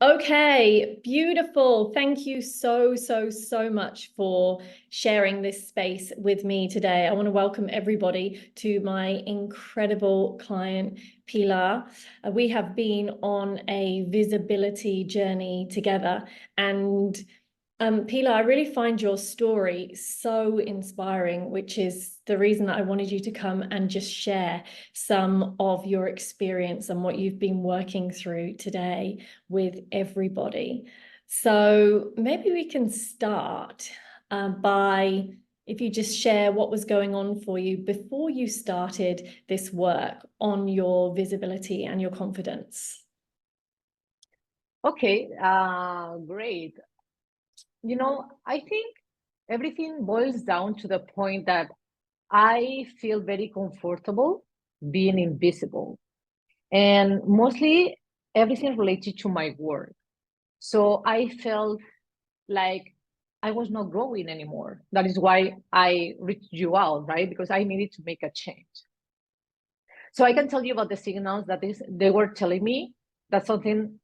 Okay, beautiful. Thank you so much for sharing this space with me today. I want to welcome everybody to my incredible client, Pilar. We have been on a visibility journey together, and Pilar, I really find your story so inspiring, which is the reason that I wanted you to come and just share some of your experience and what you've been working through today with everybody. So maybe we can start by if you just share what was going on for you before you started this work on your visibility and your confidence. Okay, great. I think everything boils down to the point that I feel very comfortable being invisible, and mostly everything related to my work. So I felt like I was not growing anymore. That is why I reached you out, right? Because I needed to make a change. So I can tell you about the signals that they were telling me that something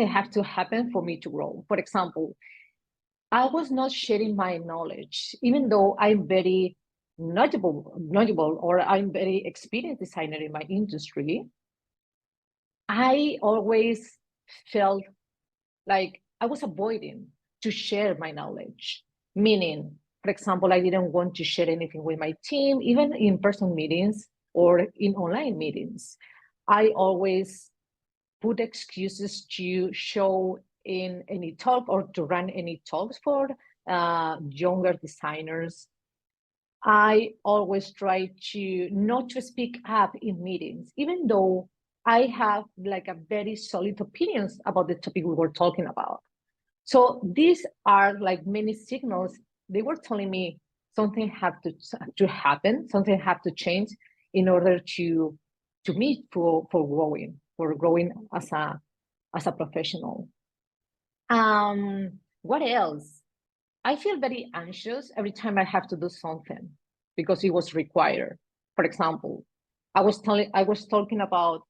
have to happen for me to grow. For example, I was not sharing my knowledge, even though I'm very knowledgeable, or I'm very experienced designer in my industry. I always felt like I was avoiding to share my knowledge. Meaning, for example, I didn't want to share anything with my team, even in person meetings or in online meetings. I always put excuses to show in any talk or to run any talks for younger designers. I always try to not to speak up in meetings, even though I have like a very solid opinions about the topic we were talking about. So these are like many signals. They were telling me something had to happen, something had to change in order to me for growing as a professional. What else? I feel very anxious every time I have to do something because it was required. For example, I was talking about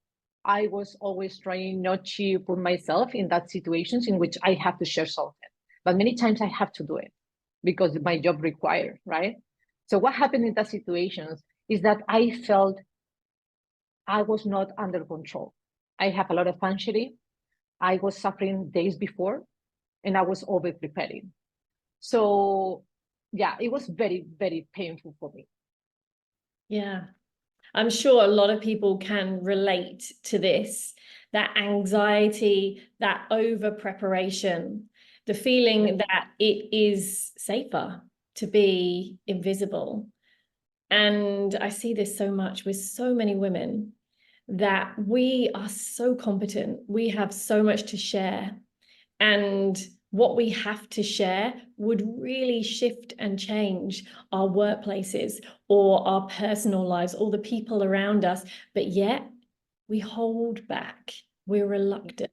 I was always trying not to put myself in that situations in which I have to share something, but many times I have to do it because my job required, right? So what happened in that situations is that I felt I was not under control. I have a lot of anxiety. I was suffering days before, and I was over preparing. So yeah, it was very painful for me. Yeah. I'm sure a lot of people can relate to this, that anxiety, that over preparation, the feeling that it is safer to be invisible. And I see this so much with so many women that we are so competent. We have so much to share. And what we have to share would really shift and change our workplaces or our personal lives or the people around us. But yet we hold back. We're reluctant.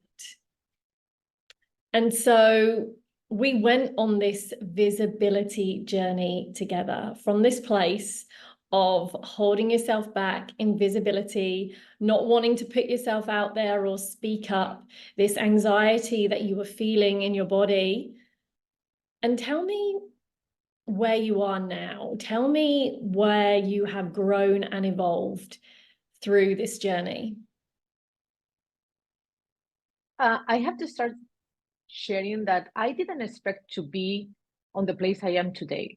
And so we went on this visibility journey together from this place of holding yourself back, invisibility, not wanting to put yourself out there or speak up, this anxiety that you were feeling in your body. And tell me where you are now. Tell me where you have grown and evolved through this journey. I have to start sharing that I didn't expect to be on the place I am today.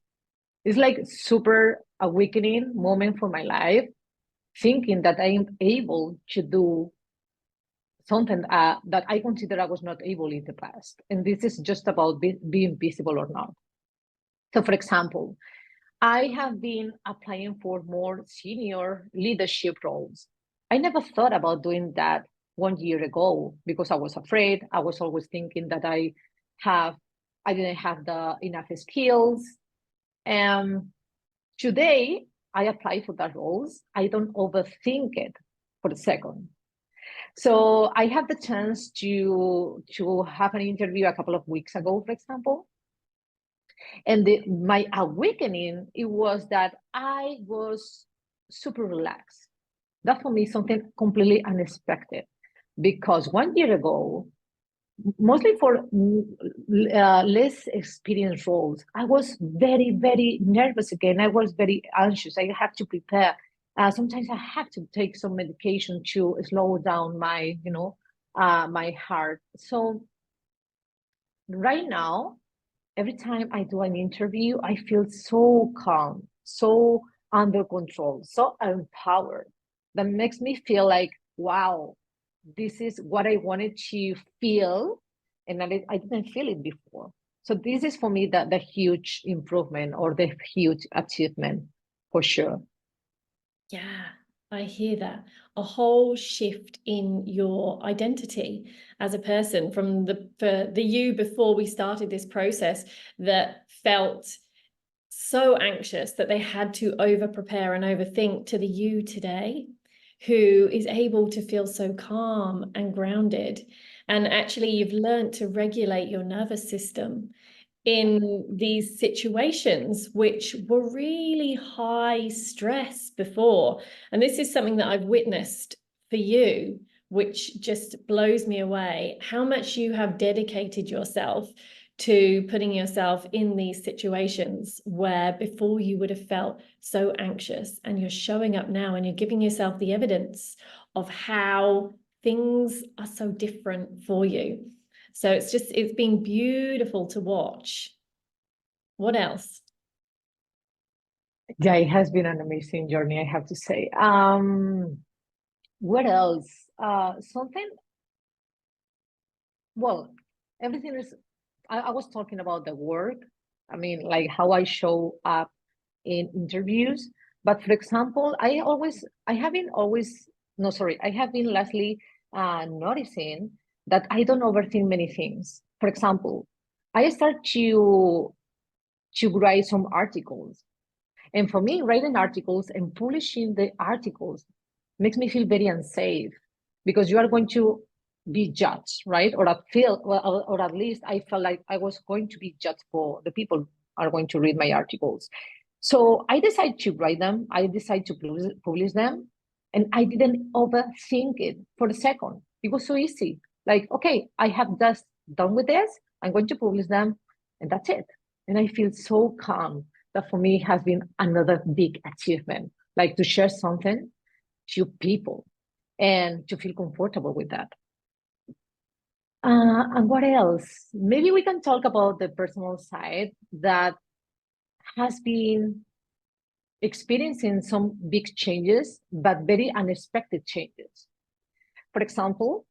It's like super awakening moment for my life, thinking that I am able to do something that I consider I was not able in the past. And this is just about being visible or not. So for example, I have been applying for more senior leadership roles. I never thought about doing that 1 year ago because I was afraid. I was always thinking that I didn't have the enough skills. And today I apply for that roles. I don't overthink it for a second. So I had the chance to have an interview a couple of weeks ago, for example. And my awakening, it was that I was super relaxed. That for me is something completely unexpected. because 1 year ago, mostly for less experienced roles, I was very, very nervous again. I was very anxious. I had to prepare. Sometimes I had to take some medication to slow down my, my heart. So right now, every time I do an interview, I feel so calm, so under control, so empowered. That makes me feel like, wow, this is what I wanted to feel, and I didn't feel it before. So this is for me the huge improvement or the huge achievement for sure. Yeah, I hear that. A whole shift in your identity as a person from the you before we started this process that felt so anxious that they had to over prepare and overthink, to the you today who is able to feel so calm and grounded. And actually, you've learned to regulate your nervous system in these situations which were really high stress before. And this is something that I've witnessed for you, which just blows me away, how much you have dedicated yourself to putting yourself in these situations where before you would have felt so anxious, and you're showing up now and you're giving yourself the evidence of how things are so different for you. So it's been beautiful to watch. What else? Yeah, it has been an amazing journey, I have to say. What else? Something, well, everything is, I was talking about the work. I mean, like how I show up in interviews. But for example, I haven't always, no, sorry, I have been lastly noticing that I don't overthink many things. For example, I start to write some articles. And for me, writing articles and publishing the articles makes me feel very unsafe because you are going to be judged, right? Or I feel, well, or at least I felt like I was going to be judged for the people are going to read my articles. So I decided to write them. I decided to publish them, and I didn't overthink it for a second. It was so easy. Like, okay, I have just done with this. I'm going to publish them, and that's it. And I feel so calm. That for me has been another big achievement, like to share something to people and to feel comfortable with that. And what else? Maybe we can talk about the personal side that has been experiencing some big changes, but very unexpected changes. For example,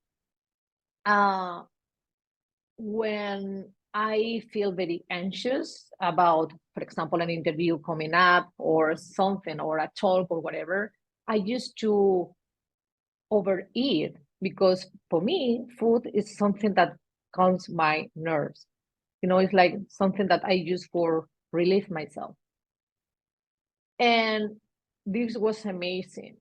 when I feel very anxious about, for example, an interview coming up or something or a talk or whatever, I used to overeat because for me, food is something that calms my nerves. It's like something that I use for relieve myself. And this was amazing.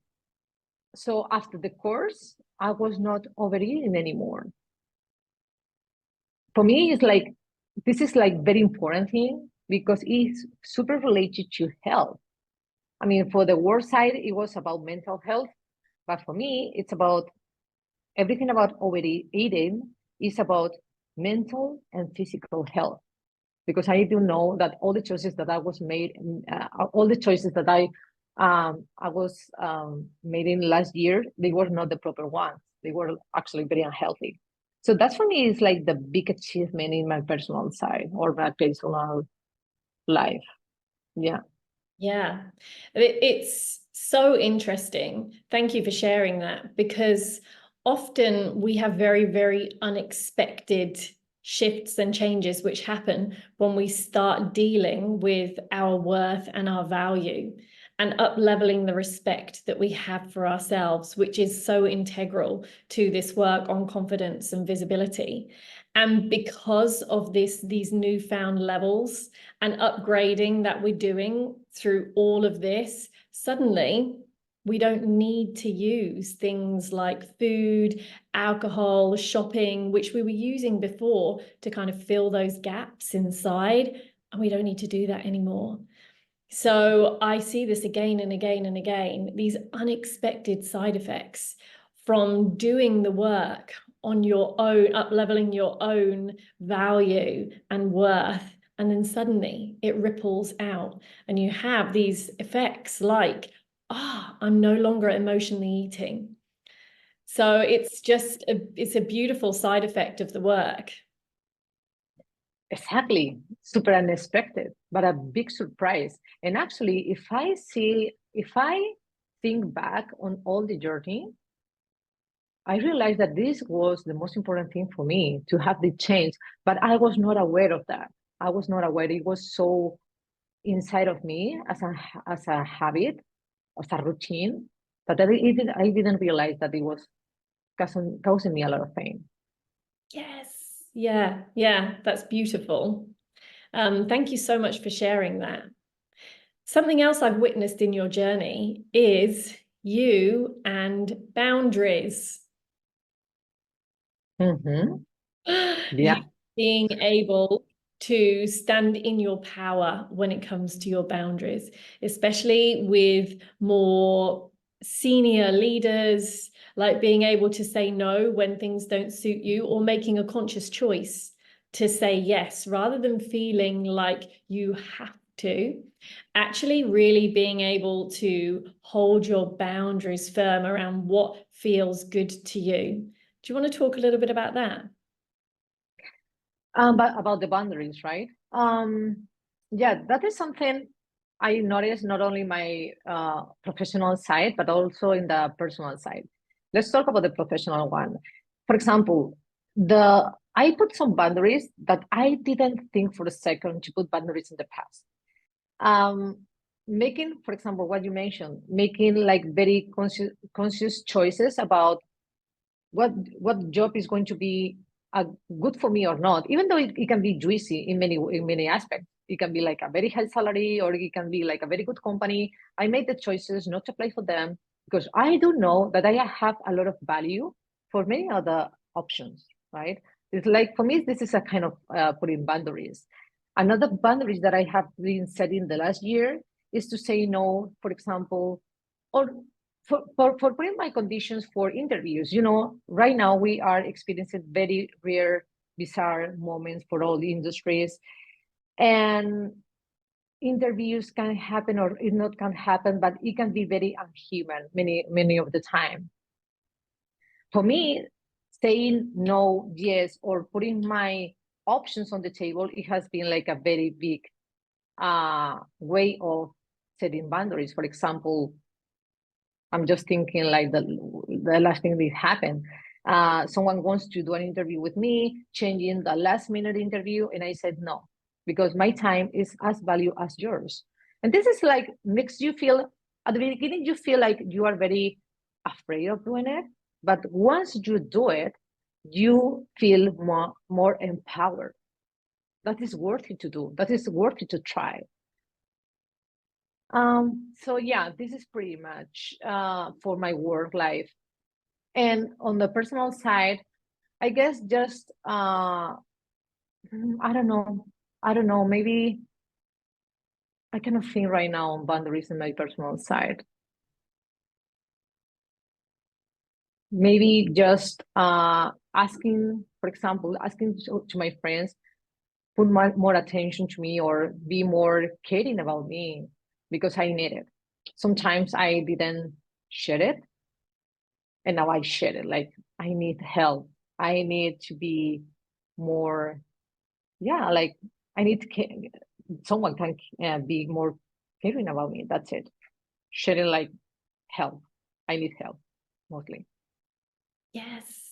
So after the course, I was not overeating anymore. For me, it's like, this is like very important thing because it's super related to health. I mean, for the work side, it was about mental health, but for me, it's about everything about overeating is about mental and physical health. Because I do know that all the choices that I was made, all the choices that I was made in last year, they were not the proper ones. They were actually very unhealthy. So that's for me is like the big achievement in my personal side or my personal life. Yeah. Yeah, it's so interesting. Thank you for sharing that, because often we have very, very unexpected shifts and changes which happen when we start dealing with our worth and our value and up-leveling the respect that we have for ourselves, which is so integral to this work on confidence and visibility. And because of these newfound levels and upgrading that we're doing through all of this, suddenly we don't need to use things like food, alcohol, shopping, which we were using before to kind of fill those gaps inside. And we don't need to do that anymore. So I see this again and again and again, these unexpected side effects from doing the work on your own, up-leveling your own value and worth. And then suddenly it ripples out and you have these effects like, I'm no longer emotionally eating. So it's just it's a beautiful side effect of the work. Exactly. Super unexpected, but a big surprise. And actually, if I think back on all the journey, I realized that this was the most important thing for me to have the change, but I was not aware of that. I was not aware. It was so inside of me as a habit, as a routine, but I didn't realize that it was causing me a lot of pain. Yes. Yeah, that's beautiful. Thank you so much for sharing that. Something else I've witnessed in your journey is you and boundaries. Mm-hmm. You Yeah. being able to stand in your power when it comes to your boundaries, especially with more senior leaders, like being able to say no when things don't suit you, or making a conscious choice to say yes rather than feeling like you have to. Actually, really being able to hold your boundaries firm around what feels good to you. Do you want to talk a little bit about that? But about the boundaries, right? Yeah, that is something I noticed not only my professional side, but also in the personal side. Let's talk about the professional one. For example, I put some boundaries that I didn't think for a second to put boundaries in the past. Um, Making, for example, what you mentioned, making like very conscious choices about what job is going to be good for me or not, even though it can be juicy in many aspects. It can be like a very high salary, or it can be like a very good company. I made the choices not to apply for them because I do know that I have a lot of value for many other options, right? It's like, for me, this is a kind of putting boundaries. Another boundaries that I have been setting the last year is to say no, for example, or for putting my conditions for interviews. Right now we are experiencing very rare, bizarre moments for all the industries, and interviews can happen or it not can happen, but it can be very unhuman many of the time. For me, saying no, yes, or putting my options on the table, it has been like a very big way of setting boundaries. For example, I'm just thinking like the last thing that happened. Someone wants to do an interview with me, changing the last minute interview, and I said no, because my time is as value as yours. And this is like makes you feel, at the beginning you feel like you are very afraid of doing it, but once you do it, you feel more empowered. That is worth it to do. That is worth it to try. So yeah, this is pretty much for my work life. And on the personal side, I guess just I don't know. I don't know. Maybe I cannot think right now on boundaries in my personal side. Maybe just asking, for example, asking to my friends, put more attention to me or be more caring about me because I need it. Sometimes I didn't share it, and now I share it. Like, I need help. I need to be more, yeah, like I need to someone can be more caring about me. That's it. Sharing like help. I need help mostly. Yes.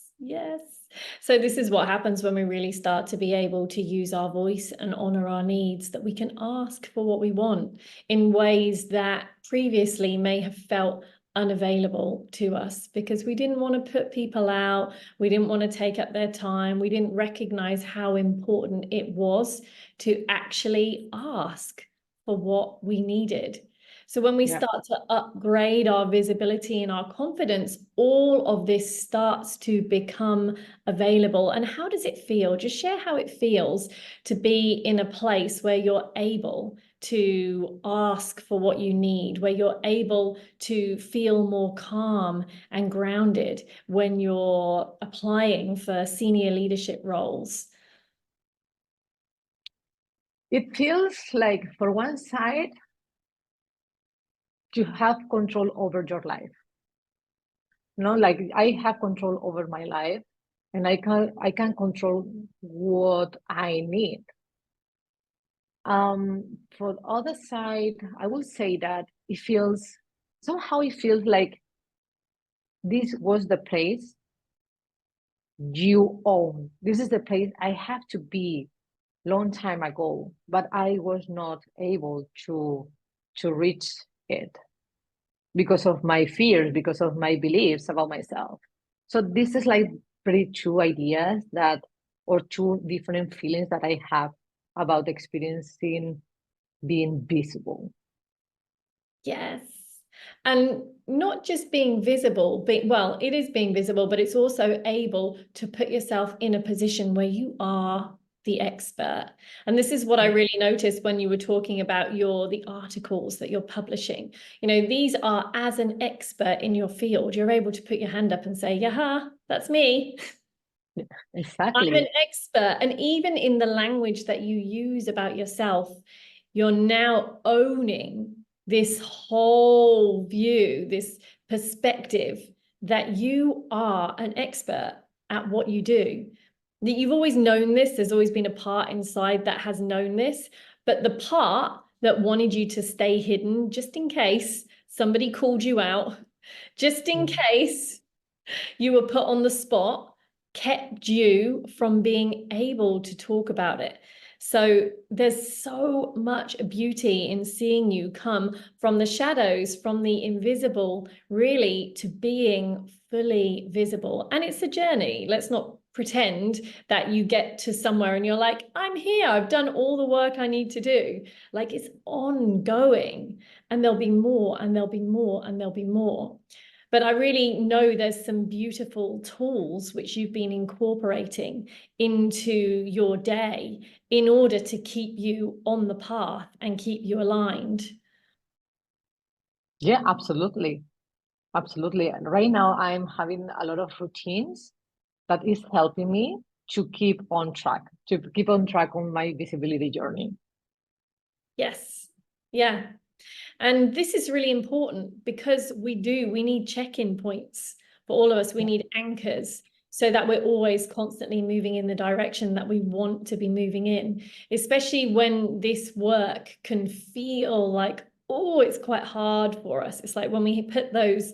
So this is what happens when we really start to be able to use our voice and honor our needs, that we can ask for what we want in ways that previously may have felt unavailable to us because we didn't want to put people out. We didn't want to take up their time. We didn't recognize how important it was to actually ask for what we needed. So when we start to upgrade our visibility and our confidence, all of this starts to become available. And how does it feel? Just share how it feels to be in a place where you're able to ask for what you need, where you're able to feel more calm and grounded when you're applying for senior leadership roles? It feels like, for one side, you have control over your life. Like I have control over my life, and I can control what I need. For the other side, I will say that it feels like this was the place you own. This is the place I have to be long time ago, but I was not able to reach it because of my fears, because of my beliefs about myself. So this is like pretty two ideas or two different feelings that I have about experiencing being visible. Yes. And not just being visible, but well, it is being visible, but it's also able to put yourself in a position where you are the expert. And this is what I really noticed when you were talking about the articles that you're publishing. These are, as an expert in your field, you're able to put your hand up and say, yeah, that's me. Exactly. I'm an expert. And even in the language that you use about yourself, you're now owning this whole view, this perspective that you are an expert at what you do. That you've always known this, there's always been a part inside that has known this, but the part that wanted you to stay hidden just in case somebody called you out, just in case you were put on the spot, kept you from being able to talk about it. So there's so much beauty in seeing you come from the shadows, from the invisible, really to being fully visible. And it's a journey. Let's not pretend that you get to somewhere and you're like, I'm here, I've done all the work I need to do. Like, it's ongoing, and there'll be more, and there'll be more, and there'll be more. But I really know there's some beautiful tools which you've been incorporating into your day in order to keep you on the path and keep you aligned. Yeah, absolutely. Absolutely. And right now, I'm having a lot of routines that is helping me to keep on track on my visibility journey. Yes. Yeah. And this is really important because we need check-in points for all of us. We need anchors so that we're always constantly moving in the direction that we want to be moving in, especially when this work can feel like, oh, it's quite hard for us. It's like when we put those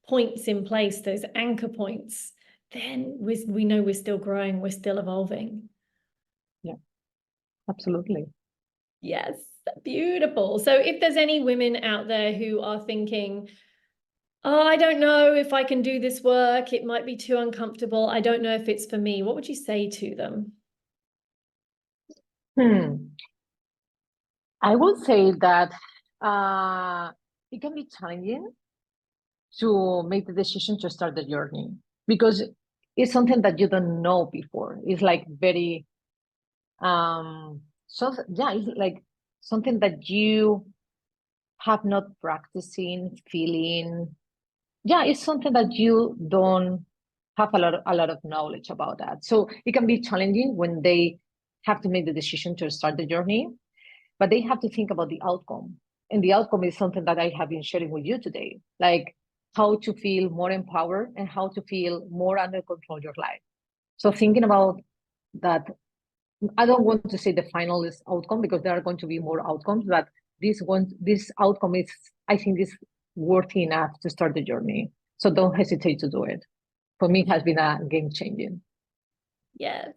points in place, those anchor points, then we know we're still growing, we're still evolving. Yeah, absolutely. Yes, beautiful. So if there's any women out there who are thinking, oh, I don't know if I can do this work, it might be too uncomfortable, I don't know if it's for me, what would you say to them? I would say that it can be challenging to make the decision to start the journey because it's something that you don't know before. It's like very it's like something that you have not practicing, feeling. Yeah, it's something that you don't have a lot of knowledge about that. So it can be challenging when they have to make the decision to start the journey, but they have to think about the outcome. And the outcome is something that I have been sharing with you today, like how to feel more empowered and how to feel more under control your life. So thinking about that, I don't want to say the final is outcome because there are going to be more outcomes, but this outcome is, I think, is worthy enough to start the journey. So don't hesitate to do it. For me, it has been a game changing. Yes,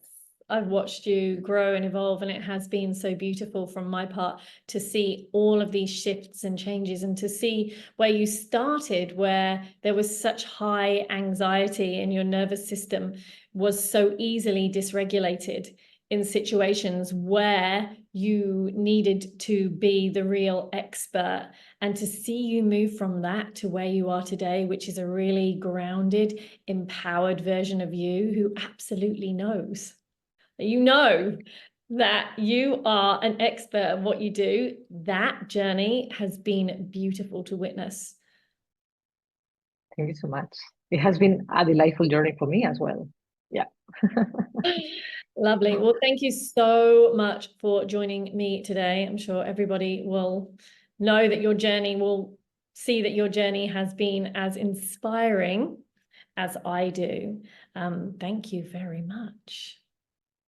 I've watched you grow and evolve, and it has been so beautiful from my part to see all of these shifts and changes and to see where you started, where there was such high anxiety and your nervous system was so easily dysregulated in situations where you needed to be the real expert, and to see you move from that to where you are today, which is a really grounded, empowered version of you who absolutely knows. that you are an expert at what you do. That journey has been beautiful to witness. Thank you so much. It has been a delightful journey for me as well. Yeah. Lovely. Well, thank you so much for joining me today. I'm sure everybody will know that your journey will see that your journey has been as inspiring as I do. Thank you very much.